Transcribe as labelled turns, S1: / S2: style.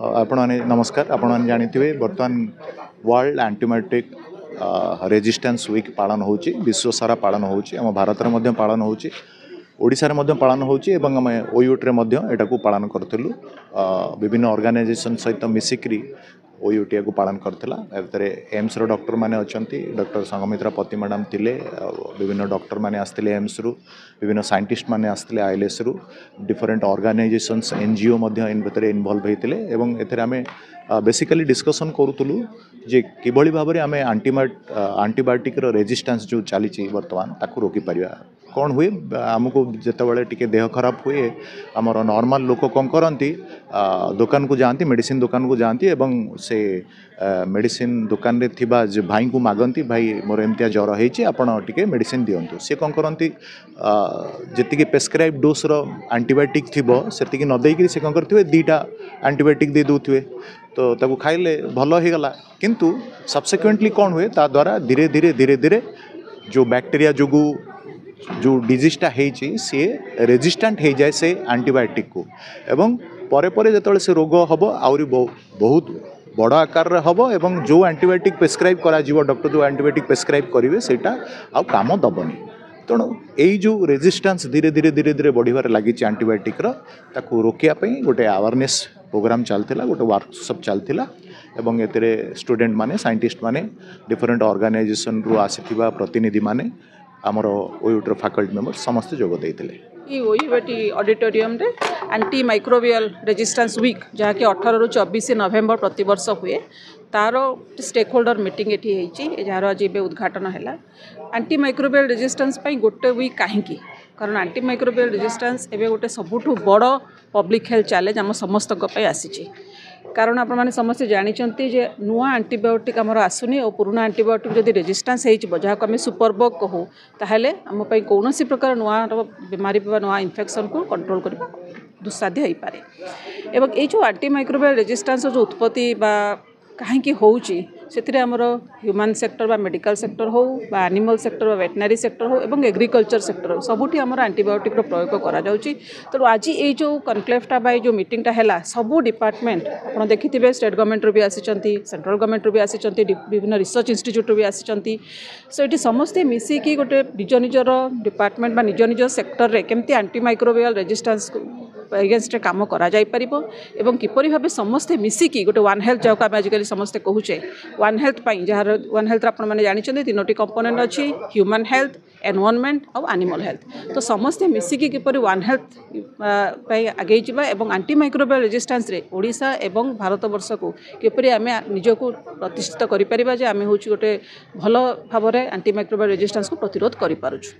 S1: नमस्कार आपण जानी बर्तमान वर्ल्ड एंटीबायोटिक रेजिस्टेंस वीक पालन हो विश्व सारा पालन हो भारत में पालन हो ओडिशा रे पालन हो ओयूटी एटा पालन करूँ विभिन्न ऑर्गेनाइजेशन सहित मिसिक्री ओयूटी को पालन करथिला एम्स रो डॉक्टर माने अछंती डॉक्टर संगमित्रा पति मैडम थिले विभिन्न डॉक्टर माने आस्थिले एम्स रु विभिन्न साइंटिस्ट माने आस्थिले आईएलएस रु डिफरेंट ऑर्गेनाइजेशंस एनजीओ मध्ये इन भितर इन्वॉल्व हेतिले एवं एथरे आमे बेसिकली डिस्कशन करूतलु जे किभली भाबरे आमे एंटीबायोटिक रो रेजिस्टेंस जो चली वर्तमान ताकू रोकी परिया कौन हुए आमको जिते टिके देह खराब हुए आमर नॉर्मल लोक कौन करती दुकान को जाती मेडिसिन दुकान को जाती एवं से मेडिसिन दुकान रे थिबा जो भाई को मागंती भाई मोर एमतिया ज्वर होती आपड़ टिके मेडिसिन दिंतु सी कौन करती जी प्रेस्क्राइब डोज रो एंटीबायोटिक थी से न देकी से कौन करते दीटा एंटीबायोटिक दे दूथे तो ताकू खाइले भल हो गला किंतु सब्सिक्वेंटली कौन हुए ता द्वारा धीरे धीरे धीरे धीरे जो बैक्टीरिया जो जो डिजीजटा सी रेजिस्टेंट हो जाए से एंटीबायोटिक को एवं परे परे जो से रोग हम आहरी बहुत बड़ आकार हम एवं जो एंटीबायोटिक प्रेस्क्राइब करा डॉक्टर जो एंटीबायोटिक प्रेस्क्राइब करेंगे सेटा आ काम दबनी तेणु यही जो रेजिस्टेंस धीरे धीरे धीरे धीरे बढ़िबार लगी एंटीबायोटिक ताकू रोकियापी गोटे अवेयरनेस प्रोग्राम चलता गोटे वर्कशॉप चलता एवं एते स्टूडेंट माने साइंटिस्ट माने डिफरेंट ऑर्गेनाइजेशन रु आसीथिबा प्रतिनिधि माने आमर ओयूटी फैकल्टी मेंबर समस्त जोग देते
S2: ओयूटी ऑडिटोरियम रे एंटी माइक्रोबियल रेजिस्टेंस वीक जहाँकि 18 रु 24 नवेम्बर प्रति वर्ष हुए तार स्टेक होल्डर मीटिंग ये जार आज उद्घाटन है एंटी माइक्रोबियल रेजिस्टेंस गोटे वीक कहीं कारण एंटी माइक्रोबियल रेजिस्टेंस एवं गोटे सबुठ बड़ पब्लिक हेल्थ चैलेंज आम समस्त आसी कारण आपण मैंने समस्ते जानते जे नुआ एंटीबायोटिक आमर आसुनी और पुराना एंटीबायोटिक जदि रेजिस्टेंस हो जहाँ को आम सुपरबग कहूँ ताहले आम कौन प्रकार नुआ बीमारी नुआ इन्फेक्शन को कंट्रोल कर दुस्साध्य हो पारे एवं ये जो एंटी माइक्रोबियल रेजिस्टेंस जो उत्पत्ति कहीं होउची आमर ह्यूमन सेक्टर बा मेडिकल सेक्टर हो बा एनिमल सेक्टर बा वेटनरी सेक्टर हो एवं एग्रीकल्चर सेक्टर हो सबुठी आमर एंटीबायोटिक प्रयोग करा जाउची। तो आज ये जो कनक्लेवटा बा जो मीटिंगटा है सबू डिपार्टमेंट आप देखिए स्टेट गवर्नमेंट रू भी आसी सेंट्रल गवर्नमेंट रू भी आसी विभिन्न रिसर्च इंस्टीट्यूट भी आसी सो ये समस्ते मिसिकी गोटे निज निजर डिपार्टमेंट बा निज निज सेक्टर रे केमती एंटी माइक्रोबियल रेजिस्टेंस एगेन्स्ट काम करा जाई परिबो एवं किपरि भाबे समस्ते मिसिकी गोटे वन हेल्थ जहाँ आम आजिकल समस्ते कहूचे वन हेल्थ जहाँ वन हेल्थ आप जानते तीनोटी कंपोनेंट अच्छी ह्यूमन हेल्थ एनवायरनमेंट और एनिमल हेल्थ तो समस्ते मिसिकी किपरि वन हेल्थ आगे जावा एवं एंटी माइक्रोबियल रेजिस्टेंस रे ओडिशा एवं भारत वर्ष को किपरि आम निजको प्रतिष्ठित करि परिबा जे आमे होची गोटे भल भाव एंटी माइक्रोबियल रेजिस्टेंस को प्रतिरोध करि पारुछु।